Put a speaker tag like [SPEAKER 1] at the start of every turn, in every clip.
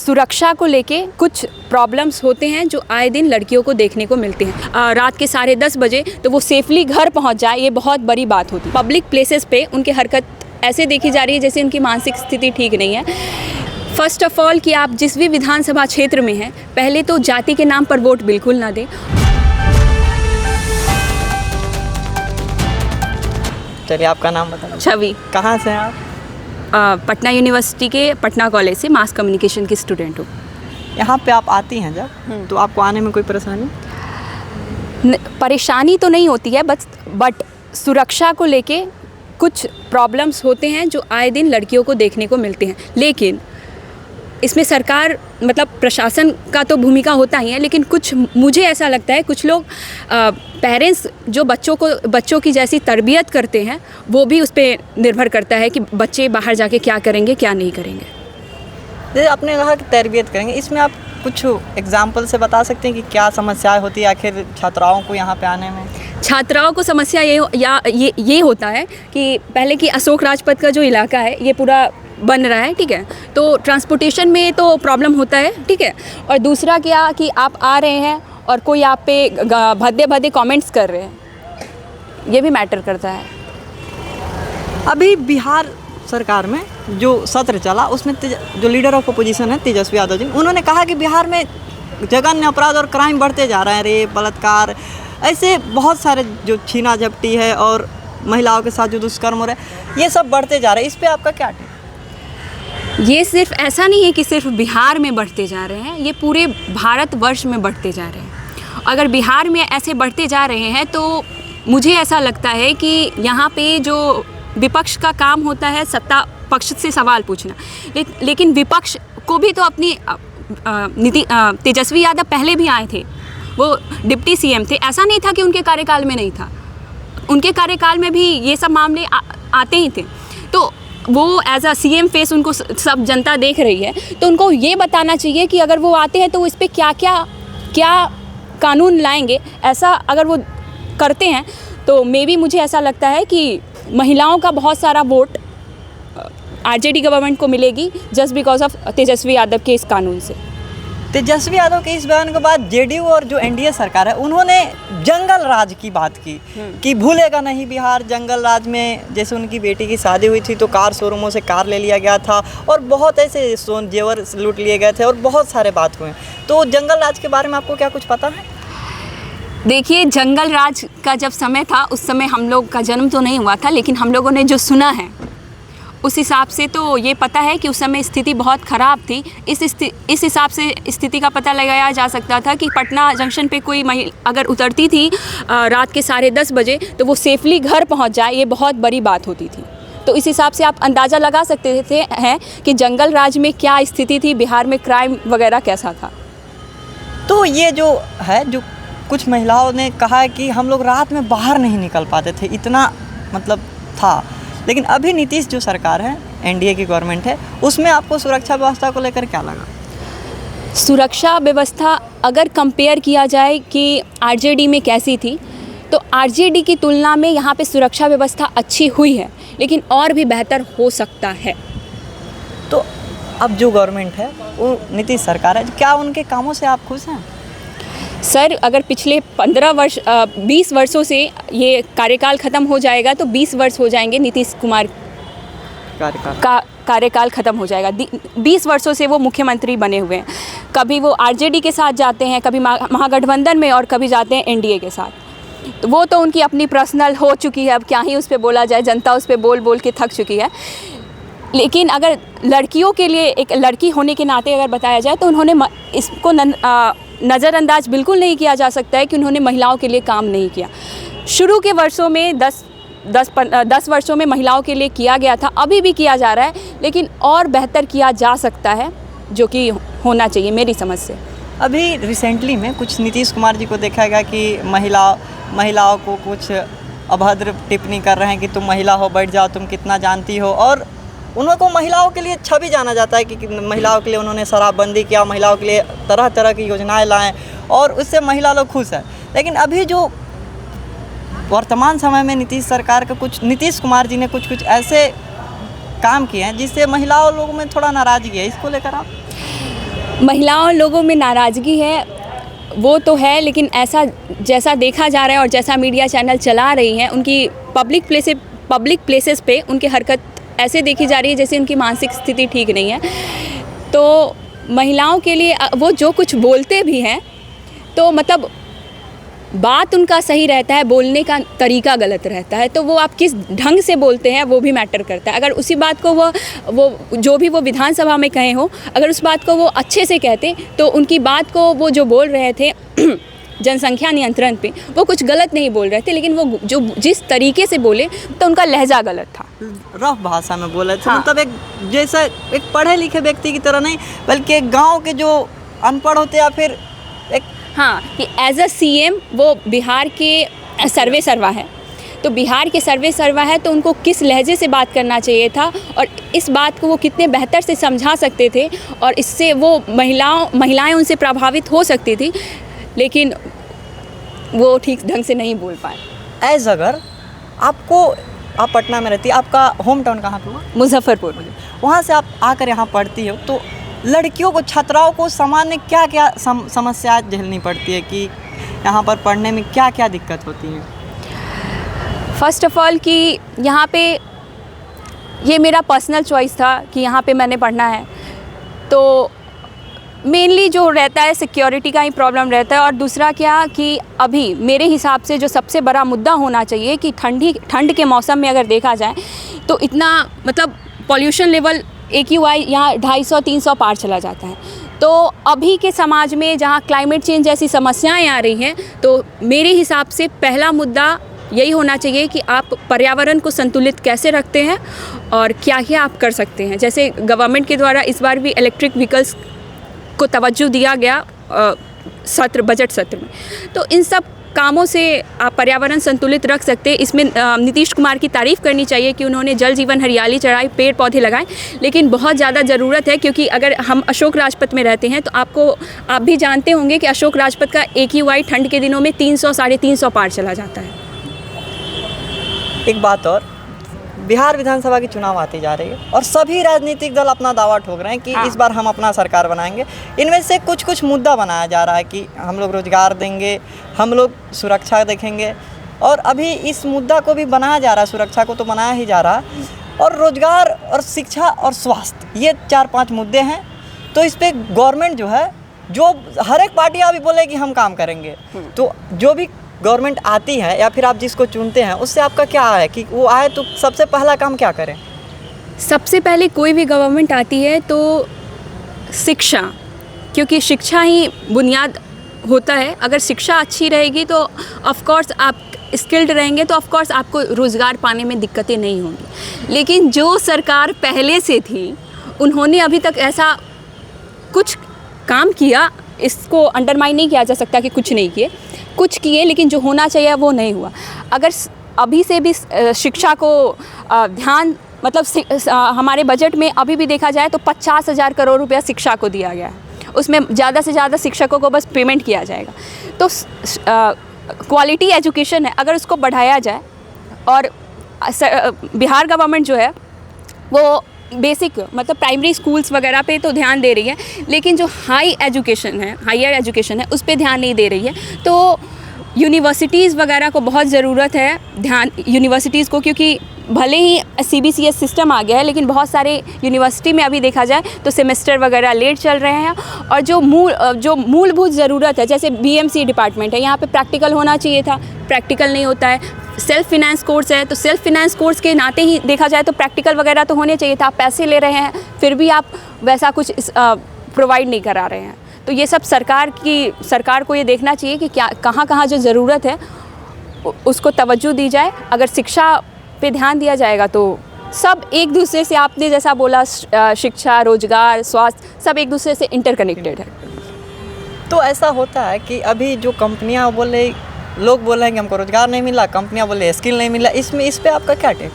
[SPEAKER 1] सुरक्षा को लेके कुछ प्रॉब्लम्स होते हैं जो आए दिन लड़कियों को देखने को मिलते हैं। रात के 10:30 बजे तो वो सेफली घर पहुंच जाए, ये बहुत बड़ी बात होती है। पब्लिक प्लेसेस पे उनकी हरकत ऐसे देखी जा रही है जैसे उनकी मानसिक स्थिति ठीक नहीं है। फर्स्ट ऑफ ऑल कि आप जिस भी विधानसभा क्षेत्र में हैं, पहले तो जाति के नाम पर वोट बिल्कुल ना दें।
[SPEAKER 2] चलिए, आपका नाम बताइए।
[SPEAKER 1] छवि।
[SPEAKER 2] कहाँ से हैं आप?
[SPEAKER 1] पटना यूनिवर्सिटी के पटना कॉलेज से मास कम्युनिकेशन की स्टूडेंट हूँ।
[SPEAKER 2] यहाँ पे आप आती हैं जब, तो आपको आने में कोई परेशानी?
[SPEAKER 1] परेशानी तो नहीं होती है, बट सुरक्षा को लेके कुछ प्रॉब्लम्स होते हैं जो आए दिन लड़कियों को देखने को मिलते हैं। लेकिन इसमें सरकार मतलब प्रशासन का तो भूमिका होता ही है, लेकिन कुछ मुझे ऐसा लगता है कुछ लोग पेरेंट्स जो बच्चों की जैसी तरबियत करते हैं वो भी उस पर निर्भर करता है कि बच्चे बाहर जाके क्या करेंगे क्या नहीं करेंगे।
[SPEAKER 2] जैसे आपने कहा कि तरबियत करेंगे, इसमें आप कुछ एग्जाम्पल से बता सकते हैं कि क्या समस्याएं होती है आखिर छात्राओं को यहाँ पे आने में?
[SPEAKER 1] छात्राओं को समस्या ये होता है कि पहले कि अशोक राजपथ का जो इलाका है ये पूरा बन रहा है, ठीक है, तो ट्रांसपोर्टेशन में तो प्रॉब्लम होता है, ठीक है। और दूसरा क्या कि आप आ रहे हैं और कोई आप पे भद्दे भद्दे कमेंट्स कर रहे हैं, ये भी मैटर करता है।
[SPEAKER 2] अभी बिहार सरकार में जो सत्र चला उसमें जो लीडर ऑफ अपोजिशन है तेजस्वी यादव जी, उन्होंने कहा कि बिहार में जघन्य अपराध और क्राइम बढ़ते जा रहे हैं, रेप, बलात्कार, ऐसे बहुत सारे जो छीना झपटी है और महिलाओं के साथ जो दुष्कर्म हो रहा है, ये सब बढ़ते जा रहे हैं। इस पर आपका क्या टिप्पणी?
[SPEAKER 1] ये सिर्फ ऐसा नहीं है कि सिर्फ बिहार में बढ़ते जा रहे हैं, ये पूरे भारतवर्ष में बढ़ते जा रहे हैं। अगर बिहार में ऐसे बढ़ते जा रहे हैं तो मुझे ऐसा लगता है कि यहाँ पे जो विपक्ष का काम होता है सत्ता पक्ष से सवाल पूछना, लेकिन विपक्ष को भी तो अपनी तेजस्वी यादव पहले भी आए थे, वो डिप्टी सीएम थे, ऐसा नहीं था कि उनके कार्यकाल में नहीं था, उनके कार्यकाल में भी ये सब मामले आते ही थे। तो वो एज अ सीएम फेस उनको सब जनता देख रही है, तो उनको ये बताना चाहिए कि अगर वो आते हैं तो इस पर क्या कानून लाएंगे। ऐसा अगर वो करते हैं तो मे बी मुझे ऐसा लगता है कि महिलाओं का बहुत सारा वोट आरजेडी गवर्नमेंट को मिलेगी just because of Tejashwi Yadav के इस कानून से।
[SPEAKER 2] तेजस्वी यादव के इस बयान के बाद जेडीयू और जो एनडीए सरकार है उन्होंने जंगल राज की बात की कि भूलेगा नहीं बिहार। जंगल राज में जैसे उनकी बेटी की शादी हुई थी तो कार शोरूमों से कार ले लिया गया था और बहुत ऐसे सोन जेवर लूट लिए गए थे और बहुत सारे बात हुए। तो जंगल राज के बारे में आपको क्या कुछ पता है?
[SPEAKER 1] देखिए, जंगल राज का जब समय था उस समय हम लोग का जन्म तो नहीं हुआ था, लेकिन हम लोगों ने जो सुना है उस हिसाब से तो ये पता है कि उस समय स्थिति बहुत ख़राब थी। इस हिसाब से स्थिति का पता लगाया जा सकता था कि पटना जंक्शन पे कोई महिला अगर उतरती थी रात के 10:30 बजे तो वो सेफली घर पहुंच जाए, ये बहुत बड़ी बात होती थी। तो इस हिसाब से आप अंदाज़ा लगा सकते हैं कि जंगल राज में क्या स्थिति थी, बिहार में क्राइम वगैरह कैसा था।
[SPEAKER 2] तो ये जो है, जो कुछ महिलाओं ने कहा है कि हम लोग रात में बाहर नहीं निकल पाते थे, इतना मतलब था। लेकिन अभी नीतीश जो सरकार है, एनडीए की गवर्नमेंट है, उसमें आपको सुरक्षा व्यवस्था को लेकर क्या लगा?
[SPEAKER 1] सुरक्षा व्यवस्था अगर कंपेयर किया जाए कि आरजेडी में कैसी थी, तो आरजेडी की तुलना में यहाँ पे सुरक्षा व्यवस्था अच्छी हुई है, लेकिन और भी बेहतर हो सकता है।
[SPEAKER 2] तो अब जो गवर्नमेंट है वो नीतीश सरकार है, क्या उनके कामों से आप खुश हैं?
[SPEAKER 1] सर, अगर पिछले 20 वर्षों से ये कार्यकाल ख़त्म हो जाएगा तो 20 वर्ष हो जाएंगे नीतीश कुमार का कार्यकाल ख़त्म हो जाएगा। 20 वर्षों से वो मुख्यमंत्री बने हुए हैं। कभी वो आरजेडी के साथ जाते हैं, कभी महागठबंधन में, और कभी जाते हैं एनडीए के साथ। तो वो तो उनकी अपनी पर्सनल हो चुकी है, अब क्या ही उस पर बोला जाए, जनता उस पर बोल के थक चुकी है। लेकिन अगर लड़कियों के लिए, एक लड़की होने के नाते अगर बताया जाए तो उन्होंने इसको नज़रअंदाज बिल्कुल नहीं किया जा सकता है कि उन्होंने महिलाओं के लिए काम नहीं किया। शुरू के वर्षों में 10 वर्षों में महिलाओं के लिए किया गया था, अभी भी किया जा रहा है, लेकिन और बेहतर किया जा सकता है, जो कि होना चाहिए मेरी समझ से।
[SPEAKER 2] अभी रिसेंटली में कुछ नीतीश कुमार जी को देखा गया कि महिलाओं को कुछ अभद्र टिप्पणी कर रहे हैं कि तुम महिला हो, बैठ जाओ, तुम कितना जानती हो। और उनको महिलाओं के लिए छवि जाना जाता है कि महिलाओं के लिए उन्होंने शराबबंदी किया, महिलाओं के लिए तरह तरह की योजनाएं लाएं और उससे महिला लोग खुश हैं। लेकिन अभी जो वर्तमान समय में नीतीश कुमार जी ने कुछ ऐसे काम किए हैं जिससे महिलाओं लोगों में थोड़ा नाराज़गी है, इसको लेकर आप?
[SPEAKER 1] महिलाओं लोगों में नाराज़गी है वो तो है, लेकिन ऐसा जैसा देखा जा रहा है और जैसा मीडिया चैनल चला रही हैं, उनकी पब्लिक प्लेसेस पे उनकी हरकत ऐसे देखी जा रही है जैसे उनकी मानसिक स्थिति ठीक नहीं है। तो महिलाओं के लिए वो जो कुछ बोलते भी हैं तो मतलब बात उनका सही रहता है, बोलने का तरीका गलत रहता है, तो वो आप किस ढंग से बोलते हैं वो भी मैटर करता है। अगर उसी बात को वो जो भी वो विधानसभा में कहे हो, अगर उस बात को वो अच्छे से कहते तो उनकी बात को वो जो बोल रहे थे जनसंख्या नियंत्रण पे वो कुछ गलत नहीं बोल रहे थे, लेकिन वो जो जिस तरीके से बोले तो उनका लहजा गलत था,
[SPEAKER 2] रफ भाषा में बोला था।
[SPEAKER 1] हाँ।
[SPEAKER 2] मतलब एक जैसा एक पढ़े लिखे व्यक्ति की तरह नहीं, बल्कि एक गाँव के जो अनपढ़ होते या फिर एक
[SPEAKER 1] हाँ, कि एज अ सीएम वो बिहार के सर्वा है, तो बिहार के सर्वा है तो उनको किस लहजे से बात करना चाहिए था और इस बात को वो कितने बेहतर से समझा सकते थे और इससे वो महिलाएं उनसे प्रभावित हो सकती थी, लेकिन वो ठीक ढंग से नहीं बोल पाए।
[SPEAKER 2] एज अगर आप पटना में रहती, आपका होम टाउन कहाँ पे हुआ?
[SPEAKER 1] मुजफ्फरपुर।
[SPEAKER 2] वहाँ से आप आकर यहाँ पढ़ती हो, तो लड़कियों को, छात्राओं को सामान्य क्या क्या समस्याएं झेलनी पड़ती है कि यहाँ पर पढ़ने में क्या क्या दिक्कत होती है?
[SPEAKER 1] फर्स्ट ऑफ ऑल कि यहाँ पे ये मेरा पर्सनल चॉइस था कि यहाँ पे मैंने पढ़ना है, तो मेनली जो रहता है सिक्योरिटी का ही प्रॉब्लम रहता है। और दूसरा क्या कि अभी मेरे हिसाब से जो सबसे बड़ा मुद्दा होना चाहिए कि ठंड के मौसम में अगर देखा जाए तो इतना मतलब पॉल्यूशन लेवल AQI यहाँ 250-300 पार चला जाता है। तो अभी के समाज में जहाँ क्लाइमेट चेंज जैसी समस्याएं आ रही हैं, तो मेरे हिसाब से पहला मुद्दा यही होना चाहिए कि आप पर्यावरण को संतुलित कैसे रखते हैं और क्या क्या आप कर सकते हैं। जैसे गवर्नमेंट के द्वारा इस बार भी इलेक्ट्रिक व्हीकल्स को तवज्जो दिया गया बजट सत्र में, तो इन सब कामों से आप पर्यावरण संतुलित रख सकते हैं। इसमें नीतीश कुमार की तारीफ़ करनी चाहिए कि उन्होंने जल जीवन हरियाली चढ़ाई, पेड़ पौधे लगाए, लेकिन बहुत ज़्यादा ज़रूरत है क्योंकि अगर हम अशोक राजपथ में रहते हैं तो आप भी जानते होंगे कि अशोक राजपथ का AQI ठंड के दिनों में 300-350 पार चला जाता है।
[SPEAKER 2] एक बात और, बिहार विधानसभा की चुनाव आती जा रही है और सभी राजनीतिक दल अपना दावा ठोक रहे हैं कि
[SPEAKER 1] हाँ।
[SPEAKER 2] इस बार हम अपना सरकार बनाएंगे। इनमें से कुछ मुद्दा बनाया जा रहा है कि हम लोग रोजगार देंगे, हम लोग सुरक्षा देखेंगे, और अभी इस मुद्दा को भी बनाया जा रहा है, सुरक्षा को तो बनाया ही जा रहा है, और रोजगार और शिक्षा और स्वास्थ्य, ये 4-5 मुद्दे हैं। तो इस पर गवर्नमेंट जो है, जो हर एक पार्टी अभी बोले कि हम काम करेंगे, तो जो भी गवर्नमेंट आती है या फिर आप जिसको चुनते हैं उससे आपका क्या है कि वो आए तो सबसे पहला काम क्या करें?
[SPEAKER 1] सबसे पहले कोई भी गवर्नमेंट आती है तो शिक्षा, क्योंकि शिक्षा ही बुनियाद होता है। अगर शिक्षा अच्छी रहेगी तो ऑफ कोर्स आप स्किल्ड रहेंगे तो ऑफ कोर्स आपको रोज़गार पाने में दिक्कतें नहीं होंगी। लेकिन जो सरकार पहले से थी उन्होंने अभी तक ऐसा कुछ काम किया, इसको अंडरमाइन नहीं किया जा सकता कि कुछ नहीं किए, कुछ किए, लेकिन जो होना चाहिए वो नहीं हुआ। अगर अभी से भी शिक्षा को ध्यान मतलब हमारे बजट में अभी भी देखा जाए तो 50,000 करोड़ रुपया शिक्षा को दिया गया है, उसमें ज़्यादा से ज़्यादा शिक्षकों को बस पेमेंट किया जाएगा। तो क्वालिटी एजुकेशन है, अगर उसको बढ़ाया जाए, और बिहार गवर्नमेंट जो है वो बेसिक मतलब प्राइमरी स्कूल्स वगैरह पे तो ध्यान दे रही है, लेकिन जो हायर एजुकेशन है उस पे ध्यान नहीं दे रही है। तो यूनिवर्सिटीज़ वगैरह को बहुत ज़रूरत है ध्यान यूनिवर्सिटीज़ को, क्योंकि भले ही CBCS सिस्टम आ गया है लेकिन बहुत सारे यूनिवर्सिटी में अभी देखा जाए तो सेमेस्टर वगैरह लेट चल रहे हैं। और जो मूलभूत ज़रूरत है, जैसे BMC डिपार्टमेंट है, यहाँ पे प्रैक्टिकल होना चाहिए था, प्रैक्टिकल नहीं होता है। सेल्फ फिनेंस कोर्स है, तो सेल्फ फिनेंस कोर्स के नाते ही देखा जाए तो प्रैक्टिकल वगैरह तो होने चाहिए था। आप पैसे ले रहे हैं फिर भी आप वैसा कुछ प्रोवाइड नहीं करा रहे हैं। तो ये सब सरकार को ये देखना चाहिए कि क्या कहाँ जो ज़रूरत है उसको तवज्जो दी जाए। अगर शिक्षा पे ध्यान दिया जाएगा तो सब एक दूसरे से, आपने जैसा बोला शिक्षा, रोजगार, स्वास्थ्य, सब एक दूसरे से इंटरकनेक्टेड है।
[SPEAKER 2] तो ऐसा होता है कि अभी जो कंपनियां लोग बोल रहे हैं कि हमको रोजगार नहीं मिला, कंपनियां बोले स्किल नहीं मिला, इस पे आपका क्या टेक?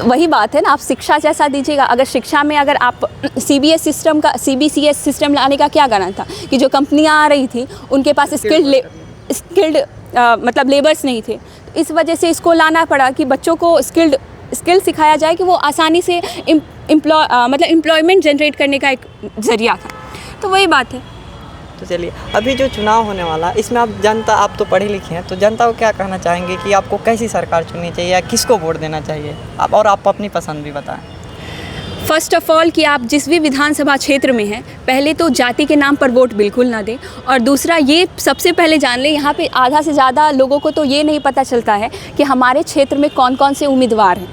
[SPEAKER 1] वही बात है ना, आप शिक्षा जैसा दीजिएगा। अगर शिक्षा में अगर आप CBCS सिस्टम लाने का क्या कारण था कि जो कंपनियां आ रही थी उनके पास स्किल्ड मतलब लेबर्स नहीं थे, इस वजह से इसको लाना पड़ा कि बच्चों को स्किल्ड स्किल सिखाया जाए कि वो आसानी से एम्प्लॉयमेंट जनरेट करने का एक ज़रिया था। तो वही बात है।
[SPEAKER 2] तो चलिए, अभी जो चुनाव होने वाला इसमें आप तो पढ़े लिखे हैं, तो जनता को क्या कहना चाहेंगे कि आपको कैसी सरकार चुननी चाहिए या किसको वोट देना चाहिए? आप अपनी पसंद भी बताएं।
[SPEAKER 1] फर्स्ट ऑफ ऑल कि आप जिस भी विधानसभा क्षेत्र में हैं, पहले तो जाति के नाम पर वोट बिल्कुल ना दें। और दूसरा ये सबसे पहले जान लें, यहाँ पे आधा से ज़्यादा लोगों को तो ये नहीं पता चलता है कि हमारे क्षेत्र में कौन कौन से उम्मीदवार हैं।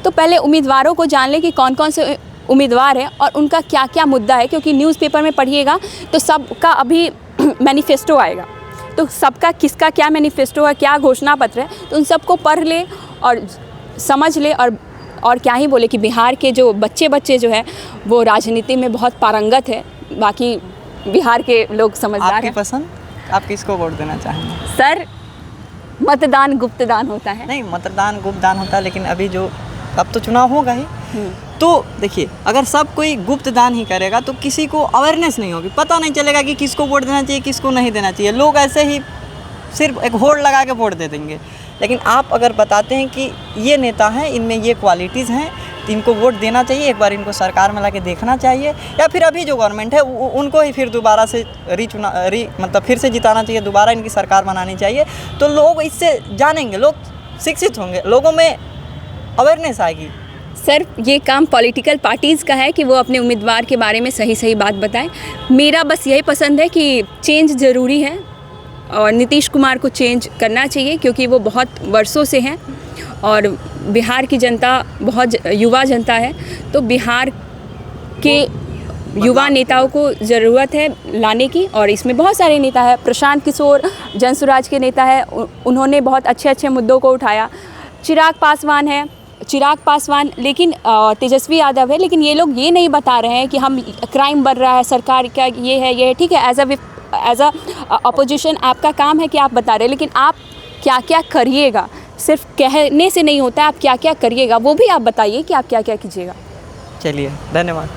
[SPEAKER 1] तो पहले उम्मीदवारों को जान लें कि कौन कौन से उम्मीदवार हैं और उनका क्या क्या मुद्दा है, क्योंकि न्यूज़पेपर में पढ़िएगा तो सबका अभी मैनिफेस्टो आएगा, तो सबका किसका क्या मैनिफेस्टो है, क्या घोषणा पत्र है, तो उन सबको पढ़ ले और समझ ले। और क्या ही बोले कि बिहार के जो बच्चे जो है वो राजनीति में बहुत पारंगत है। बाकी बिहार के लोग समझदार हैं।
[SPEAKER 2] आपकी पसंद, आप किसको वोट देना चाहेंगे?
[SPEAKER 1] सर, मतदान गुप्त दान होता है।
[SPEAKER 2] नहीं, मतदान गुप्त दान होता है, लेकिन अभी जो अब तो चुनाव होगा ही, तो देखिए, अगर सब कोई गुप्त दान ही करेगा तो किसी को अवेयरनेस नहीं होगी, पता नहीं चलेगा कि किसको वोट देना चाहिए, किसको नहीं देना चाहिए। लोग ऐसे ही सिर्फ एक होड़ लगा के वोट दे देंगे। लेकिन आप अगर बताते हैं कि ये नेता हैं, इनमें ये क्वालिटीज़ हैं, तो इनको वोट देना चाहिए, एक बार इनको सरकार में लाके देखना चाहिए, या फिर अभी जो गवर्नमेंट है उनको ही फिर दोबारा से फिर से जिताना चाहिए, दोबारा इनकी सरकार बनानी चाहिए, तो लोग इससे जानेंगे, लोग शिक्षित होंगे, लोगों में अवेयरनेस आएगी।
[SPEAKER 1] सर, ये काम पॉलिटिकल पार्टीज़ का है कि वो अपने उम्मीदवार के बारे में सही सही बात बताएं। मेरा बस यही पसंद है कि चेंज ज़रूरी है और नीतीश कुमार को चेंज करना चाहिए, क्योंकि वो बहुत वर्षों से हैं और बिहार की जनता बहुत युवा जनता है। तो बिहार के युवा नेताओं को ज़रूरत है लाने की, और इसमें बहुत सारे नेता हैं। प्रशांत किशोर जनसुराज के नेता है, उन्होंने बहुत अच्छे अच्छे मुद्दों को उठाया। चिराग पासवान, लेकिन तेजस्वी यादव है, लेकिन ये लोग ये नहीं बता रहे हैं कि हम क्राइम बढ़ रहा है, सरकार क्या ये है। ठीक है, एज अ अपोजिशन आपका काम है कि आप बता रहे हैं, लेकिन आप क्या क्या करिएगा, सिर्फ कहने से नहीं होता, आप क्या क्या करिएगा वो भी आप बताइए कि आप क्या क्या कीजिएगा।
[SPEAKER 2] चलिए, धन्यवाद।